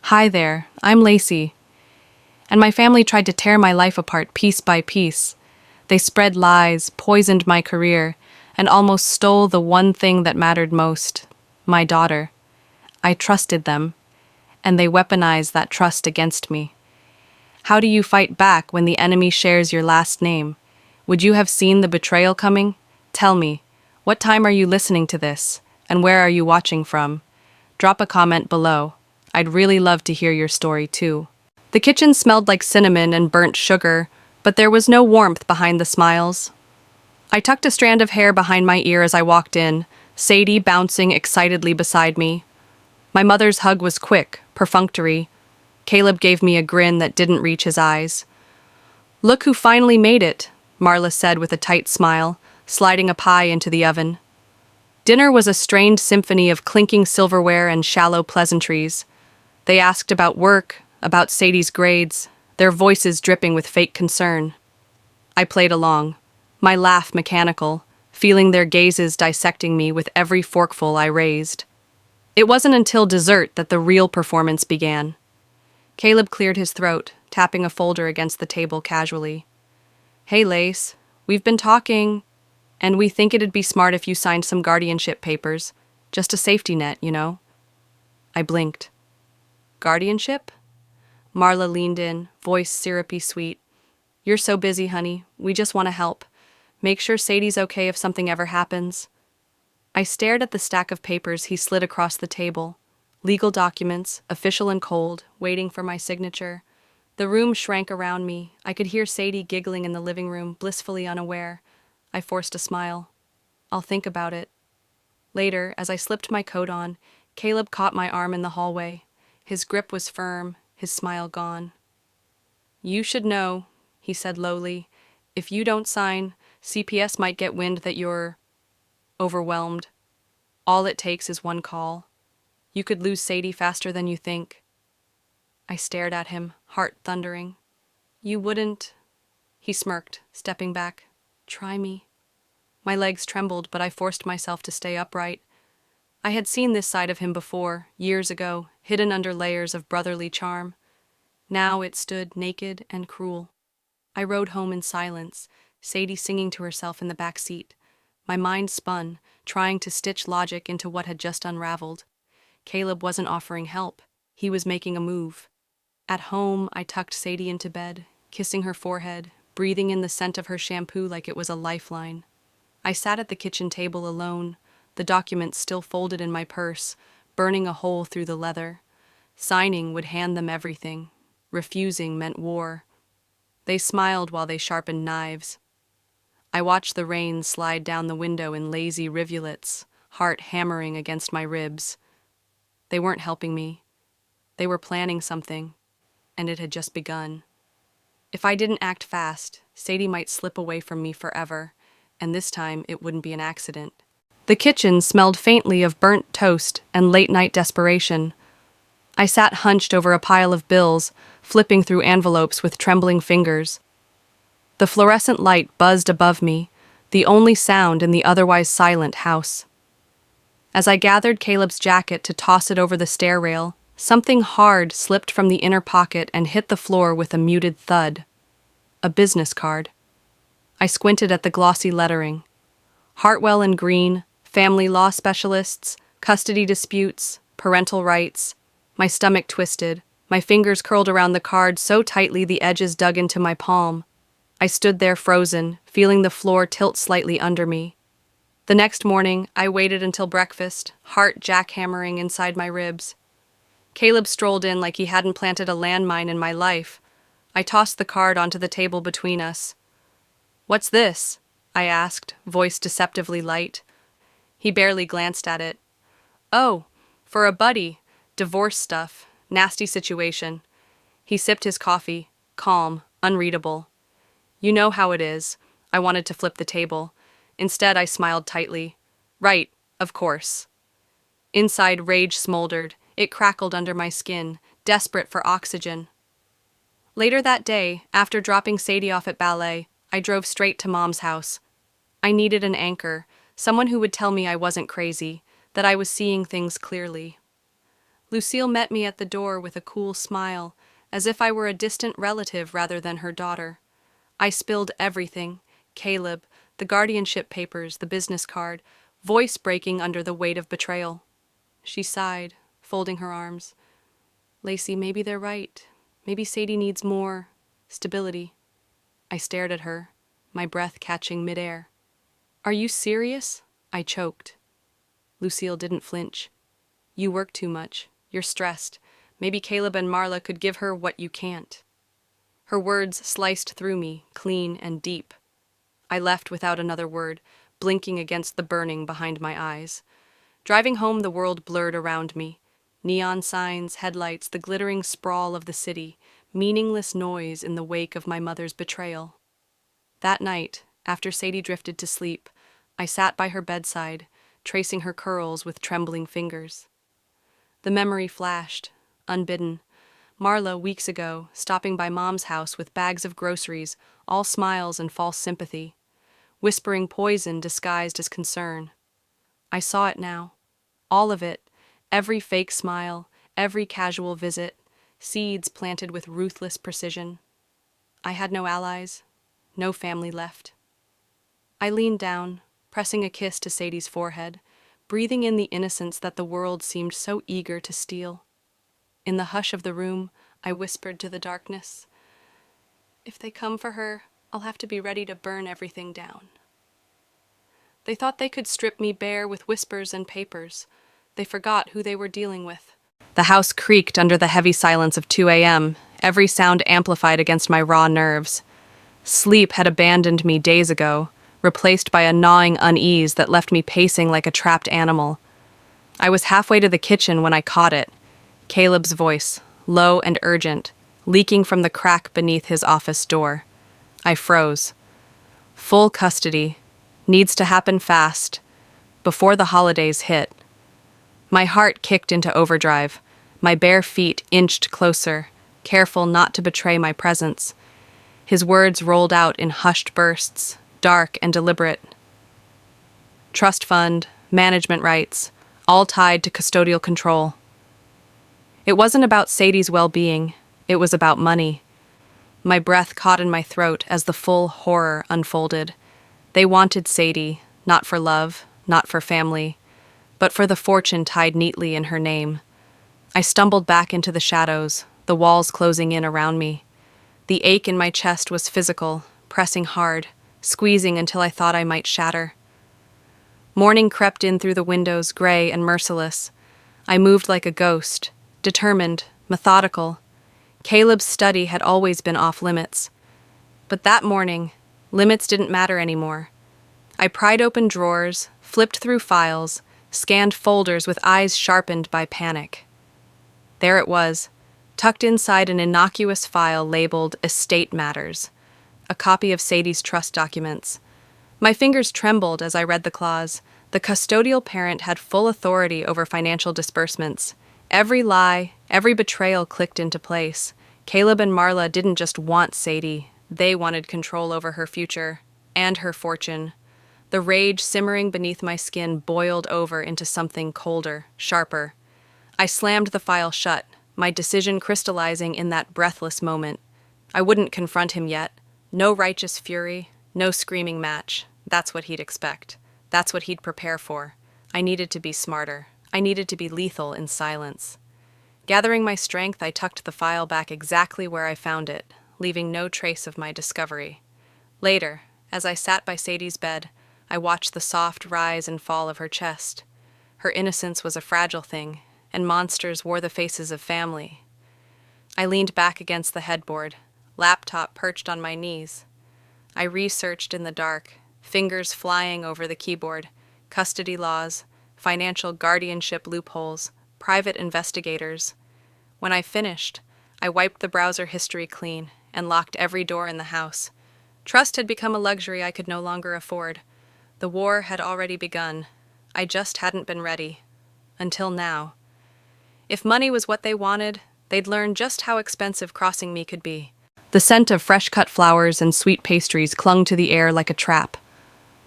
Hi there, I'm Lacey, and my family tried to tear my life apart piece by piece. They spread lies, poisoned my career, and almost stole the one thing that mattered most, my daughter. I trusted them, and they weaponized that trust against me. How do you fight back when the enemy shares your last name? Would you have seen the betrayal coming? Tell me, what time are you listening to this, and where are you watching from? Drop a comment below. I'd really love to hear your story too. The kitchen smelled like cinnamon and burnt sugar, but there was no warmth behind the smiles. I tucked a strand of hair behind my ear as I walked in, Sadie bouncing excitedly beside me. My mother's hug was quick, perfunctory. Caleb gave me a grin that didn't reach his eyes. "Look who finally made it," Marla said with a tight smile, sliding a pie into the oven. Dinner was a strained symphony of clinking silverware and shallow pleasantries. They asked about work, about Sadie's grades, their voices dripping with fake concern. I played along, my laugh mechanical, feeling their gazes dissecting me with every forkful I raised. It wasn't until dessert that the real performance began. Caleb cleared his throat, tapping a folder against the table casually. "Hey, Lace, we've been talking, and we think it'd be smart if you signed some guardianship papers. Just a safety net, you know." I blinked. "Guardianship?" Marla leaned in, voice syrupy sweet. "You're so busy, honey. We just want to help. Make sure Sadie's okay if something ever happens." I stared at the stack of papers he slid across the table. Legal documents, official and cold, waiting for my signature. The room shrank around me. I could hear Sadie giggling in the living room, blissfully unaware. I forced a smile. "I'll think about it." Later, as I slipped my coat on, Caleb caught my arm in the hallway. His grip was firm, his smile gone. "You should know," he said lowly. "If you don't sign, CPS might get wind that you're overwhelmed. All it takes is one call. You could lose Sadie faster than you think." I stared at him, heart thundering. "You wouldn't..." He smirked, stepping back. "Try me." My legs trembled, but I forced myself to stay upright. I had seen this side of him before, years ago, hidden under layers of brotherly charm. Now it stood naked and cruel. I rode home in silence, Sadie singing to herself in the back seat. My mind spun, trying to stitch logic into what had just unraveled. Caleb wasn't offering help. He was making a move. At home, I tucked Sadie into bed, kissing her forehead, breathing in the scent of her shampoo like it was a lifeline. I sat at the kitchen table alone, the documents still folded in my purse, burning a hole through the leather. Signing would hand them everything. Refusing meant war. They smiled while they sharpened knives. I watched the rain slide down the window in lazy rivulets, heart hammering against my ribs. They weren't helping me. They were planning something, and it had just begun. If I didn't act fast, Sadie might slip away from me forever, and this time it wouldn't be an accident. The kitchen smelled faintly of burnt toast and late-night desperation. I sat hunched over a pile of bills, flipping through envelopes with trembling fingers. The fluorescent light buzzed above me, the only sound in the otherwise silent house. As I gathered Caleb's jacket to toss it over the stair rail, something hard slipped from the inner pocket and hit the floor with a muted thud. A business card. I squinted at the glossy lettering. Hartwell and Green, family law specialists, custody disputes, parental rights. My stomach twisted. My fingers curled around the card so tightly the edges dug into my palm. I stood there frozen, feeling the floor tilt slightly under me. The next morning, I waited until breakfast, heart jackhammering inside my ribs. Caleb strolled in like he hadn't planted a landmine in my life. I tossed the card onto the table between us. "What's this?" I asked, voice deceptively light. He barely glanced at it. "Oh, for a buddy. Divorce stuff. Nasty situation." He sipped his coffee, calm, unreadable. "You know how it is." I wanted to flip the table. Instead, I smiled tightly. "Right, of course." Inside, rage smoldered. It crackled under my skin, desperate for oxygen. Later that day, after dropping Sadie off at ballet, I drove straight to Mom's house. I needed an anchor, someone who would tell me I wasn't crazy, that I was seeing things clearly. Lucille met me at the door with a cool smile, as if I were a distant relative rather than her daughter. I spilled everything: Caleb, the guardianship papers, the business card, voice breaking under the weight of betrayal. She sighed, folding her arms. Lacey, maybe they're right. Maybe Sadie needs more stability. I stared at her, my breath catching midair. Are you serious? I choked. Lucille didn't flinch. You work too much. You're stressed. Maybe Caleb and Marla could give her what you can't. Her words sliced through me, clean and deep. I left without another word, blinking against the burning behind my eyes. Driving home, the world blurred around me. Neon signs, headlights, the glittering sprawl of the city, meaningless noise in the wake of my mother's betrayal. That night, after Sadie drifted to sleep, I sat by her bedside, tracing her curls with trembling fingers. The memory flashed, unbidden. Marla, weeks ago, stopping by Mom's house with bags of groceries, all smiles and false sympathy, whispering poison disguised as concern. I saw it now. All of it, every fake smile, every casual visit, seeds planted with ruthless precision. I had no allies, no family left. I leaned down, pressing a kiss to Sadie's forehead, breathing in the innocence that the world seemed so eager to steal. In the hush of the room, I whispered to the darkness, "If they come for her, I'll have to be ready to burn everything down." They thought they could strip me bare with whispers and papers. They forgot who they were dealing with. The house creaked under the heavy silence of 2 a.m., every sound amplified against my raw nerves. Sleep had abandoned me days ago, replaced by a gnawing unease that left me pacing like a trapped animal. I was halfway to the kitchen when I caught it. Caleb's voice, low and urgent, leaking from the crack beneath his office door. I froze. Full custody. Needs to happen fast. Before the holidays hit. My heart kicked into overdrive. My bare feet inched closer, careful not to betray my presence. His words rolled out in hushed bursts, dark and deliberate. Trust fund, management rights, all tied to custodial control. It wasn't about Sadie's well-being, it was about money. My breath caught in my throat as the full horror unfolded. They wanted Sadie, not for love, not for family, but for the fortune tied neatly in her name. I stumbled back into the shadows, the walls closing in around me. The ache in my chest was physical, pressing hard, squeezing until I thought I might shatter. Morning crept in through the windows, gray and merciless. I moved like a ghost, determined, methodical. Caleb's study had always been off limits. But that morning, limits didn't matter anymore. I pried open drawers, flipped through files, scanned folders with eyes sharpened by panic. There it was, tucked inside an innocuous file labeled Estate Matters, a copy of Sadie's trust documents. My fingers trembled as I read the clause. The custodial parent had full authority over financial disbursements. Every lie, every betrayal clicked into place. Caleb and Marla didn't just want Sadie, they wanted control over her future and her fortune. The rage simmering beneath my skin boiled over into something colder, sharper. I slammed the file shut, my decision crystallizing in that breathless moment. I wouldn't confront him yet. No righteous fury, no screaming match. That's what he'd expect. That's what he'd prepare for. I needed to be smarter. I needed to be lethal in silence. Gathering my strength, I tucked the file back exactly where I found it, leaving no trace of my discovery. Later, as I sat by Sadie's bed, I watched the soft rise and fall of her chest. Her innocence was a fragile thing, and monsters wore the faces of family. I leaned back against the headboard, laptop perched on my knees. I researched in the dark, fingers flying over the keyboard, custody laws, financial guardianship loopholes, private investigators. When I finished, I wiped the browser history clean and locked every door in the house. Trust had become a luxury I could no longer afford. The war had already begun. I just hadn't been ready. Until now. If money was what they wanted, they'd learn just how expensive crossing me could be. The scent of fresh-cut flowers and sweet pastries clung to the air like a trap.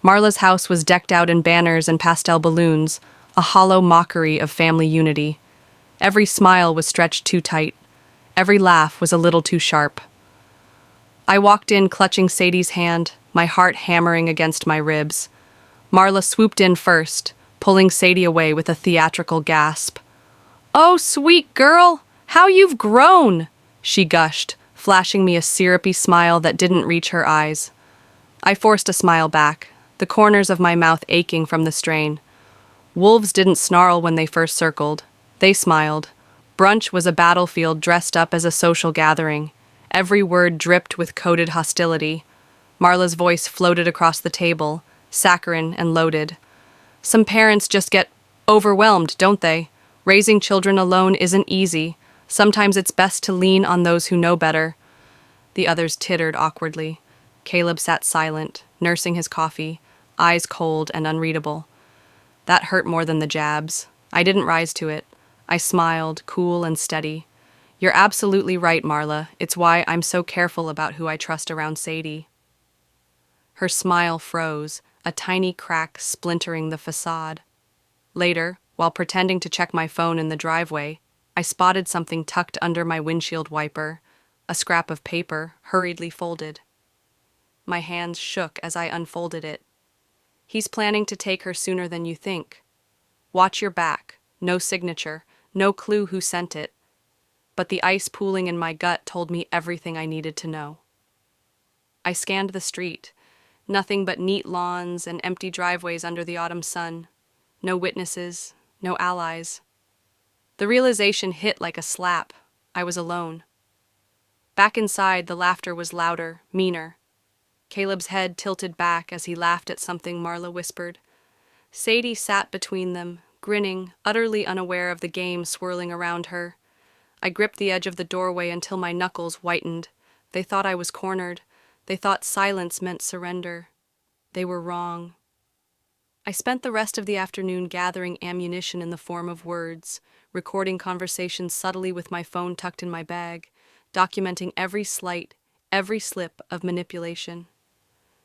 Marla's house was decked out in banners and pastel balloons, a hollow mockery of family unity. Every smile was stretched too tight. Every laugh was a little too sharp. I walked in clutching Sadie's hand, my heart hammering against my ribs. Marla swooped in first, pulling Sadie away with a theatrical gasp. "Oh, sweet girl, how you've grown!" she gushed, flashing me a syrupy smile that didn't reach her eyes. I forced a smile back, the corners of my mouth aching from the strain. Wolves didn't snarl when they first circled. They smiled. Brunch was a battlefield dressed up as a social gathering. Every word dripped with coded hostility. Marla's voice floated across the table, saccharine and loaded. "Some parents just get overwhelmed, don't they? Raising children alone isn't easy. Sometimes it's best to lean on those who know better." The others tittered awkwardly. Caleb sat silent, nursing his coffee, eyes cold and unreadable. That hurt more than the jabs. I didn't rise to it. I smiled, cool and steady. "You're absolutely right, Marla. It's why I'm so careful about who I trust around Sadie." Her smile froze, a tiny crack splintering the facade. Later, while pretending to check my phone in the driveway, I spotted something tucked under my windshield wiper, a scrap of paper hurriedly folded. My hands shook as I unfolded it. "He's planning to take her sooner than you think. Watch your back. No signature, no clue who sent it. But the ice pooling in my gut told me everything I needed to know." I scanned the street. Nothing but neat lawns and empty driveways under the autumn sun. No witnesses, no allies. The realization hit like a slap. I was alone. Back inside, the laughter was louder, meaner. Caleb's head tilted back as he laughed at something Marla whispered. Sadie sat between them, grinning, utterly unaware of the game swirling around her. I gripped the edge of the doorway until my knuckles whitened. They thought I was cornered. They thought silence meant surrender. They were wrong. I spent the rest of the afternoon gathering ammunition in the form of words, recording conversations subtly with my phone tucked in my bag, documenting every slight, every slip of manipulation.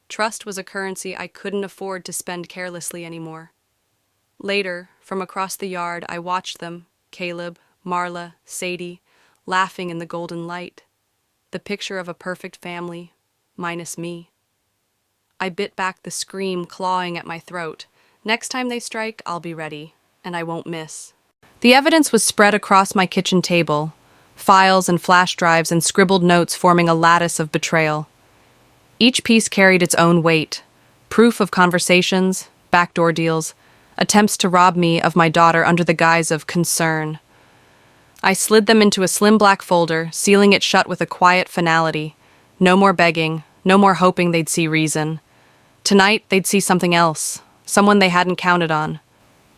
Trust was a currency I couldn't afford to spend carelessly anymore. Later, from across the yard, I watched them, Caleb, Marla, Sadie, laughing in the golden light. The picture of a perfect family, minus me. I bit back the scream clawing at my throat. Next time they strike, I'll be ready, and I won't miss. The evidence was spread across my kitchen table, files and flash drives and scribbled notes forming a lattice of betrayal. Each piece carried its own weight, proof of conversations, backdoor deals, attempts to rob me of my daughter under the guise of concern. I slid them into a slim black folder, sealing it shut with a quiet finality. No more begging, no more hoping they'd see reason. Tonight, they'd see something else, someone they hadn't counted on.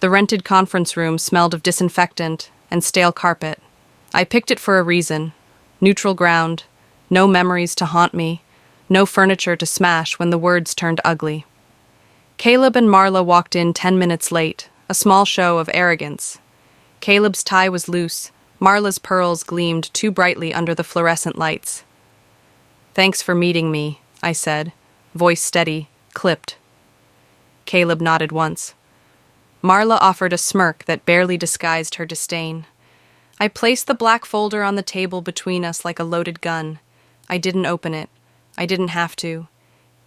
The rented conference room smelled of disinfectant and stale carpet. I picked it for a reason. Neutral ground, no memories to haunt me, no furniture to smash when the words turned ugly. Caleb and Marla walked in 10 minutes late, a small show of arrogance. Caleb's tie was loose, Marla's pearls gleamed too brightly under the fluorescent lights. "Thanks for meeting me," I said, voice steady, clipped. Caleb nodded once. Marla offered a smirk that barely disguised her disdain. I placed the black folder on the table between us like a loaded gun. I didn't open it. I didn't have to.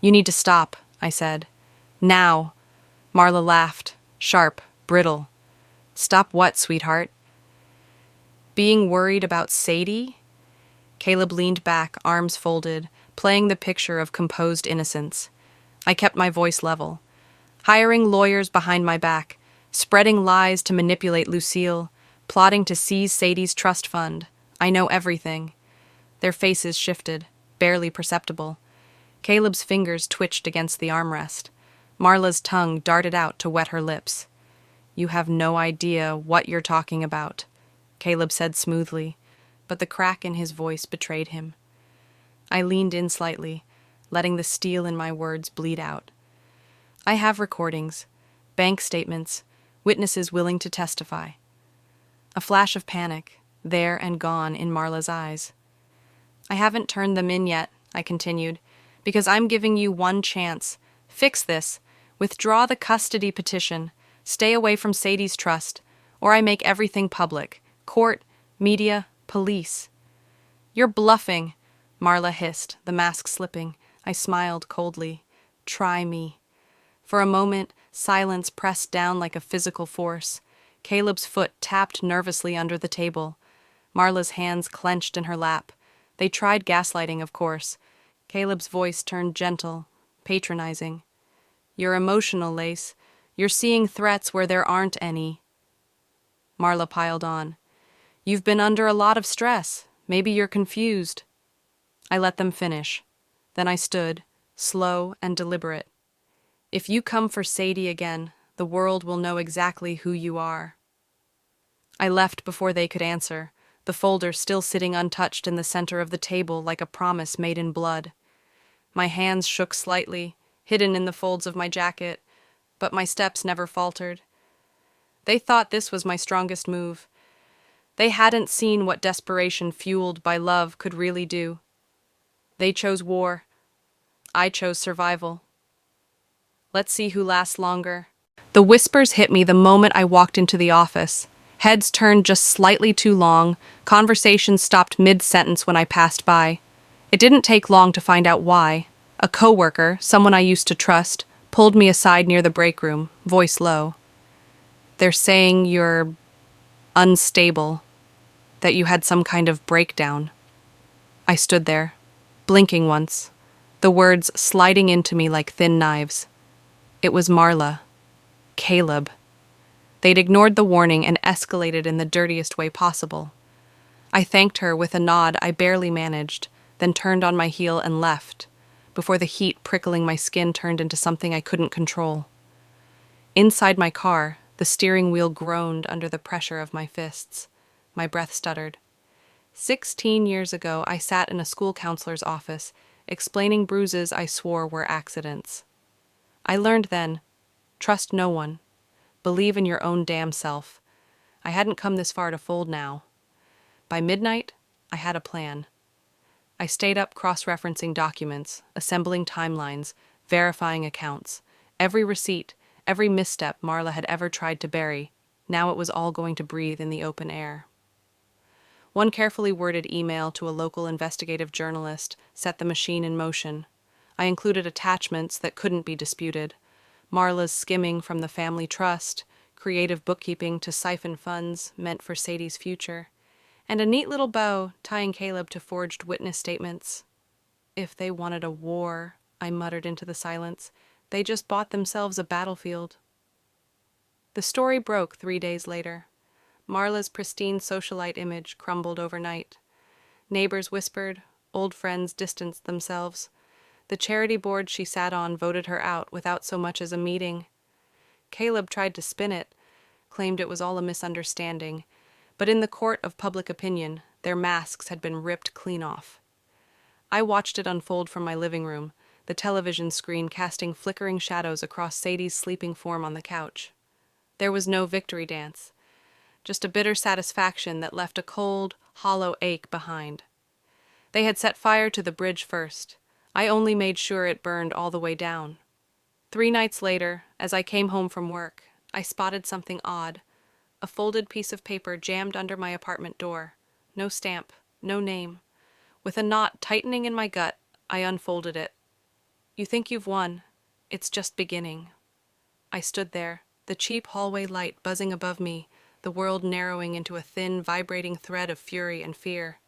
"You need to stop," I said. "Now." Marla laughed, sharp, brittle. "Stop what, sweetheart?" "Being worried about Sadie?" Caleb leaned back, arms folded, playing the picture of composed innocence. I kept my voice level. "Hiring lawyers behind my back, spreading lies to manipulate Lucille, plotting to seize Sadie's trust fund. I know everything." Their faces shifted, barely perceptible. Caleb's fingers twitched against the armrest. Marla's tongue darted out to wet her lips. "You have no idea what you're talking about," Caleb said smoothly, but the crack in his voice betrayed him. I leaned in slightly, letting the steel in my words bleed out. "I have recordings, bank statements, witnesses willing to testify." A flash of panic, there and gone in Marla's eyes. "I haven't turned them in yet," I continued, "because I'm giving you one chance. Fix this. Withdraw the custody petition. Stay away from Sadie's trust, or I make everything public. Court, media, police. You're bluffing, Marla hissed, the mask slipping. I smiled coldly. Try me. For a moment, silence pressed down like a physical force. Caleb's foot tapped nervously under the table. Marla's hands clenched in her lap. They tried gaslighting, of course. Caleb's voice turned gentle, patronizing. You're emotional, Lace. You're seeing threats where there aren't any. Marla piled on. You've been under a lot of stress. Maybe you're confused. I let them finish. Then I stood, slow and deliberate. If you come for Sadie again, the world will know exactly who you are. I left before they could answer, the folder still sitting untouched in the center of the table like a promise made in blood. My hands shook slightly, hidden in the folds of my jacket, but my steps never faltered. They thought this was my strongest move. They hadn't seen what desperation fueled by love could really do. They chose war. I chose survival. Let's see who lasts longer. The whispers hit me the moment I walked into the office. Heads turned just slightly too long. Conversations stopped mid-sentence when I passed by. It didn't take long to find out why. A coworker, someone I used to trust, pulled me aside near the break room, voice low. They're saying you're unstable, that you had some kind of breakdown. I stood there, blinking once, the words sliding into me like thin knives. It was Marla. Caleb. They'd ignored the warning and escalated in the dirtiest way possible. I thanked her with a nod I barely managed, then turned on my heel and left, before the heat prickling my skin turned into something I couldn't control. Inside my car, the steering wheel groaned under the pressure of my fists. My breath stuttered. 16 years ago, I sat in a school counselor's office, explaining bruises I swore were accidents. I learned then, trust no one. Believe in your own damn self. I hadn't come this far to fold now. By midnight, I had a plan. I stayed up cross-referencing documents, assembling timelines, verifying accounts. Every receipt, every misstep Marla had ever tried to bury, now it was all going to breathe in the open air. One carefully worded email to a local investigative journalist set the machine in motion. I included attachments that couldn't be disputed. Marla's skimming from the family trust, creative bookkeeping to siphon funds meant for Sadie's future, and a neat little bow tying Caleb to forged witness statements. If they wanted a war, I muttered into the silence, they just bought themselves a battlefield. The story broke 3 days later. Marla's pristine socialite image crumbled overnight. Neighbors whispered, old friends distanced themselves. The charity board she sat on voted her out without so much as a meeting. Caleb tried to spin it, claimed it was all a misunderstanding, but in the court of public opinion, their masks had been ripped clean off. I watched it unfold from my living room, the television screen casting flickering shadows across Sadie's sleeping form on the couch. There was no victory dance, just a bitter satisfaction that left a cold, hollow ache behind. They had set fire to the bridge first. I only made sure it burned all the way down. 3 nights later, as I came home from work, I spotted something odd. A folded piece of paper jammed under my apartment door. No stamp, no name. With a knot tightening in my gut, I unfolded it. You think you've won. It's just beginning. I stood there, the cheap hallway light buzzing above me, the world narrowing into a thin, vibrating thread of fury and fear.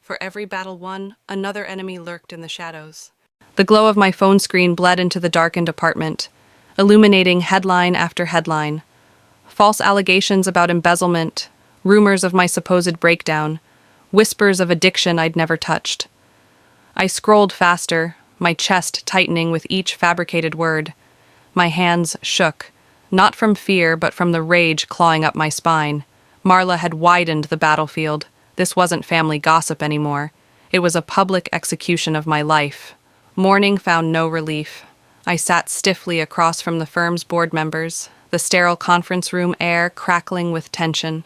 For every battle won, another enemy lurked in the shadows. The glow of my phone screen bled into the darkened apartment, illuminating headline after headline. False allegations about embezzlement, rumors of my supposed breakdown, whispers of addiction I'd never touched. I scrolled faster, my chest tightening with each fabricated word. My hands shook, not from fear but from the rage clawing up my spine. Marla had widened the battlefield. This wasn't family gossip anymore. It was a public execution of my life. Morning found no relief. I sat stiffly across from the firm's board members, the sterile conference room air crackling with tension.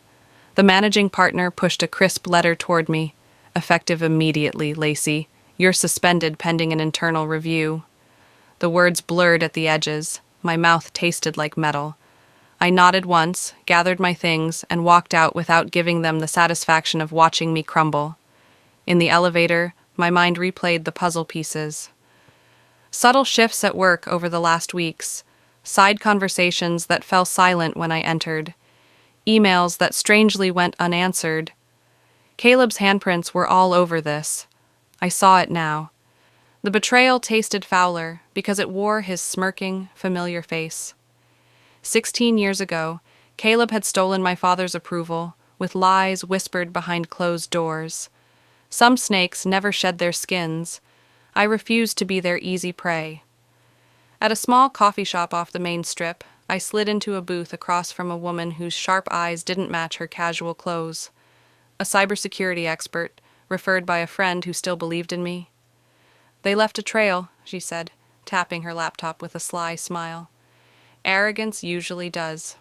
The managing partner pushed a crisp letter toward me. Effective immediately, Lacey. You're suspended pending an internal review. The words blurred at the edges. My mouth tasted like metal. I nodded once, gathered my things, and walked out without giving them the satisfaction of watching me crumble. In the elevator, my mind replayed the puzzle pieces. Subtle shifts at work over the last weeks, side conversations that fell silent when I entered, emails that strangely went unanswered. Caleb's handprints were all over this. I saw it now. The betrayal tasted fouler because it wore his smirking, familiar face. 16 years ago, Caleb had stolen my father's approval, with lies whispered behind closed doors. Some snakes never shed their skins. I refused to be their easy prey. At a small coffee shop off the main strip, I slid into a booth across from a woman whose sharp eyes didn't match her casual clothes. A cybersecurity expert, referred by a friend who still believed in me. "They left a trail," she said, tapping her laptop with a sly smile. "Arrogance usually does.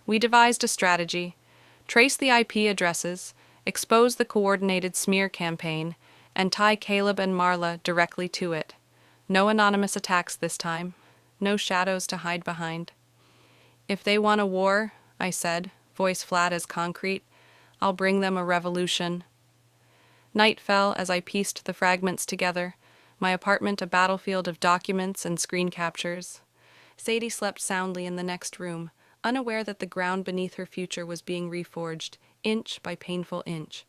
We devised a strategy. Trace the IP addresses, expose the coordinated smear campaign, and tie Caleb and Marla directly to it. No anonymous attacks this time. No shadows to hide behind." "If they want a war," I said, voice flat as concrete, "I'll bring them a revolution." Night fell as I pieced the fragments together, my apartment a battlefield of documents and screen captures. Sadie slept soundly in the next room, unaware that the ground beneath her future was being reforged, inch by painful inch.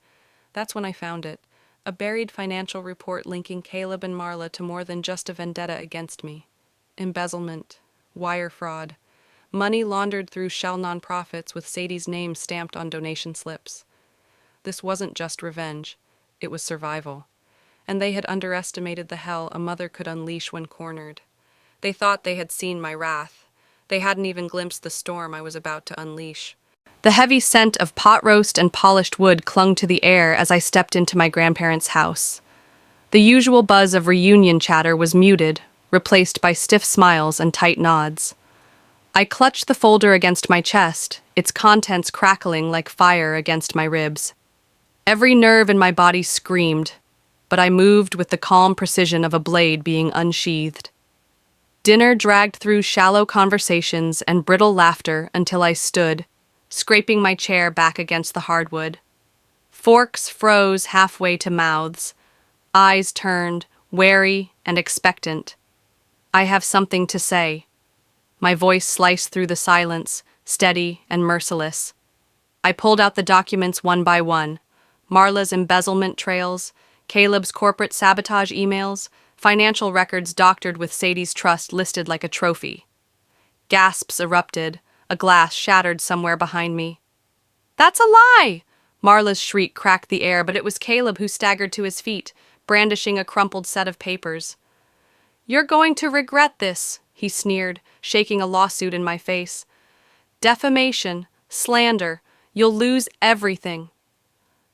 That's when I found it, a buried financial report linking Caleb and Marla to more than just a vendetta against me. Embezzlement, wire fraud, money laundered through shell nonprofits with Sadie's name stamped on donation slips. This wasn't just revenge, it was survival. And they had underestimated the hell a mother could unleash when cornered. They thought they had seen my wrath. They hadn't even glimpsed the storm I was about to unleash. The heavy scent of pot roast and polished wood clung to the air as I stepped into my grandparents' house. The usual buzz of reunion chatter was muted, replaced by stiff smiles and tight nods. I clutched the folder against my chest, its contents crackling like fire against my ribs. Every nerve in my body screamed, but I moved with the calm precision of a blade being unsheathed. Dinner dragged through shallow conversations and brittle laughter until I stood, scraping my chair back against the hardwood. Forks froze halfway to mouths, eyes turned, wary and expectant. "I have something to say." My voice sliced through the silence, steady and merciless. I pulled out the documents one by one. Marla's embezzlement trails, Caleb's corporate sabotage emails, financial records doctored with Sadie's trust listed like a trophy. Gasps erupted, a glass shattered somewhere behind me. "That's a lie!" Marla's shriek cracked the air, but it was Caleb who staggered to his feet, brandishing a crumpled set of papers. "You're going to regret this," he sneered, shaking a lawsuit in my face. "Defamation, slander, you'll lose everything."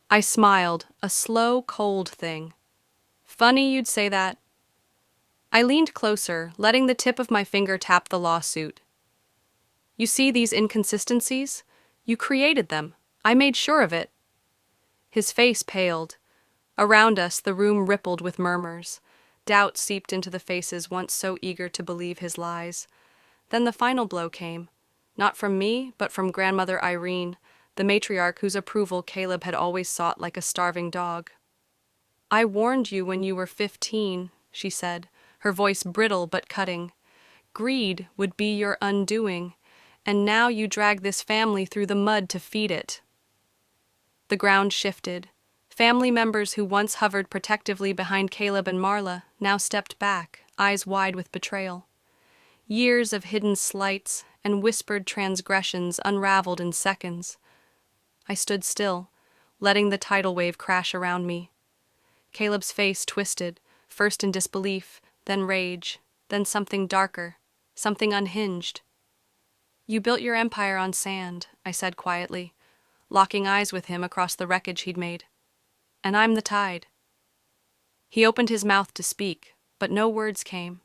I smiled, a slow, cold thing. "Funny you'd say that." I leaned closer, letting the tip of my finger tap the lawsuit. "You see these inconsistencies? You created them. I made sure of it." His face paled. Around us, the room rippled with murmurs. Doubt seeped into the faces once so eager to believe his lies. Then the final blow came. Not from me, but from grandmother Irene, the matriarch whose approval Caleb had always sought like a starving dog. "I warned you when you were 15, she said, her voice brittle but cutting. "Greed would be your undoing, and now you drag this family through the mud to feed it." The ground shifted. Family members who once hovered protectively behind Caleb and Marla now stepped back, eyes wide with betrayal. Years of hidden slights and whispered transgressions unraveled in seconds. I stood still, letting the tidal wave crash around me. Caleb's face twisted, first in disbelief, then rage, then something darker, something unhinged. "You built your empire on sand," I said quietly, locking eyes with him across the wreckage he'd made. "And I'm the tide." He opened his mouth to speak, but no words came.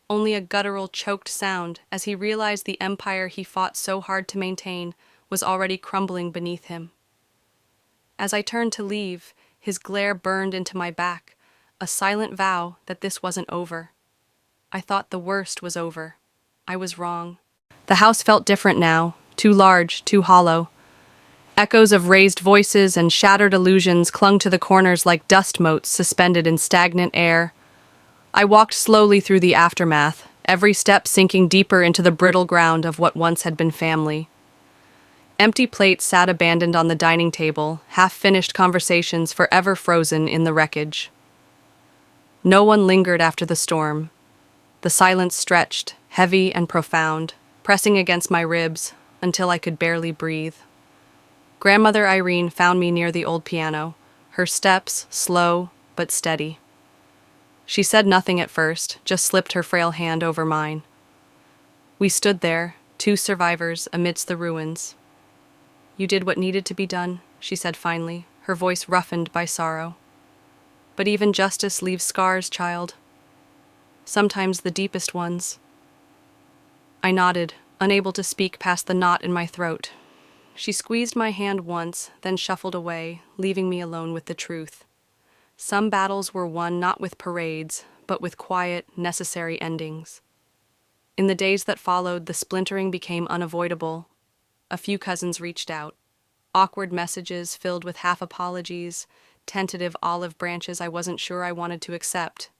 Only a guttural, choked sound as he realized the empire he fought so hard to maintain was already crumbling beneath him. As I turned to leave, his glare burned into my back, a silent vow that this wasn't over. I thought the worst was over. I was wrong. The house felt different now, too large, too hollow. Echoes of raised voices and shattered illusions clung to the corners like dust motes suspended in stagnant air. I walked slowly through the aftermath, every step sinking deeper into the brittle ground of what once had been family. Empty plates sat abandoned on the dining table, half-finished conversations forever frozen in the wreckage. No one lingered after the storm. The silence stretched, heavy and profound, pressing against my ribs until I could barely breathe. Grandmother Irene found me near the old piano, her steps slow but steady. She said nothing at first, just slipped her frail hand over mine. We stood there, two survivors amidst the ruins. "You did what needed to be done," she said finally, her voice roughened by sorrow. "But even justice leaves scars, child. Sometimes the deepest ones." I nodded, unable to speak past the knot in my throat. She squeezed my hand once, then shuffled away, leaving me alone with the truth. Some battles were won not with parades, but with quiet, necessary endings. In the days that followed, the splintering became unavoidable. A few cousins reached out. Awkward messages filled with half apologies, tentative olive branches I wasn't sure I wanted to accept.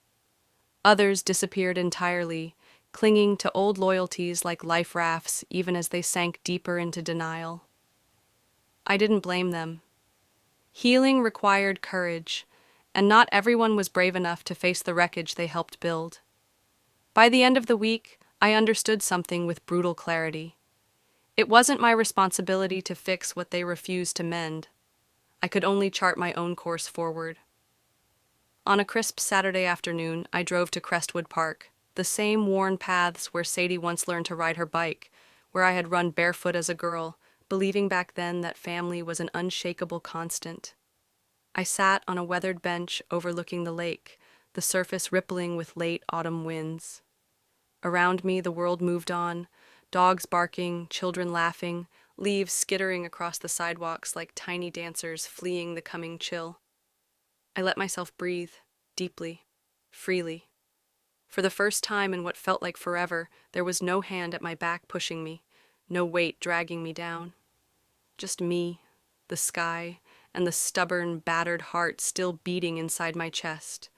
Others disappeared entirely, clinging to old loyalties like life rafts even as they sank deeper into denial. I didn't blame them. Healing required courage, and not everyone was brave enough to face the wreckage they helped build. By the end of the week, I understood something with brutal clarity. It wasn't my responsibility to fix what they refused to mend. I could only chart my own course forward. On a crisp Saturday afternoon, I drove to Crestwood Park, the same worn paths where Sadie once learned to ride her bike, where I had run barefoot as a girl, believing back then that family was an unshakable constant. I sat on a weathered bench overlooking the lake, the surface rippling with late autumn winds. Around me, the world moved on, dogs barking, children laughing, leaves skittering across the sidewalks like tiny dancers fleeing the coming chill. I let myself breathe, deeply, freely. For the first time in what felt like forever, there was no hand at my back pushing me, no weight dragging me down. Just me, the sky, and the stubborn, battered heart still beating inside my chest.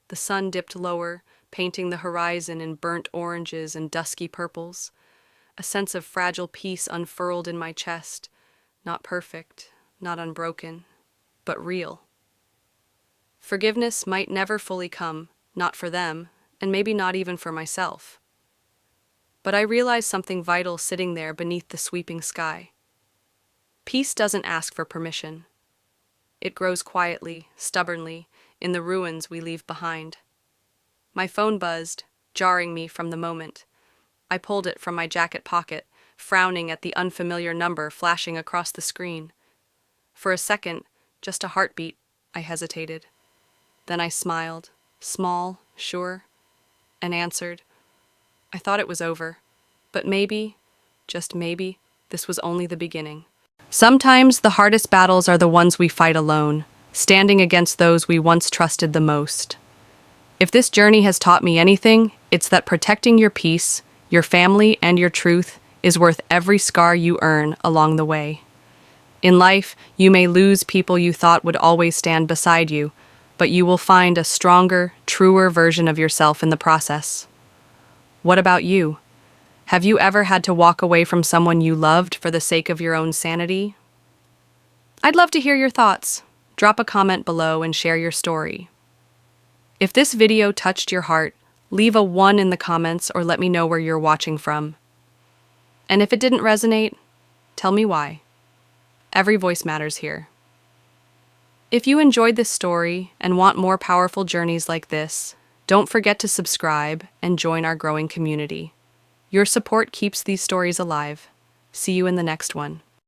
The sun dipped lower, painting the horizon in burnt oranges and dusky purples. A sense of fragile peace unfurled in my chest, not perfect, not unbroken, but real. Forgiveness might never fully come, not for them, and maybe not even for myself. But I realized something vital sitting there beneath the sweeping sky. Peace doesn't ask for permission. It grows quietly, stubbornly, in the ruins we leave behind. My phone buzzed, jarring me from the moment. I pulled it from my jacket pocket, frowning at the unfamiliar number flashing across the screen. For a second, just a heartbeat, I hesitated. Then I smiled, small, sure, and answered. I thought it was over, but maybe, just maybe, this was only the beginning. Sometimes the hardest battles are the ones we fight alone, standing against those we once trusted the most. If this journey has taught me anything, it's that protecting your peace, your family, and your truth is worth every scar you earn along the way. In life, you may lose people you thought would always stand beside you, but you will find a stronger, truer version of yourself in the process. What about you? Have you ever had to walk away from someone you loved for the sake of your own sanity? I'd love to hear your thoughts. Drop a comment below and share your story. If this video touched your heart, leave a 1 in the comments or let me know where you're watching from. And if it didn't resonate, tell me why. Every voice matters here. If you enjoyed this story and want more powerful journeys like this, don't forget to subscribe and join our growing community. Your support keeps these stories alive. See you in the next one.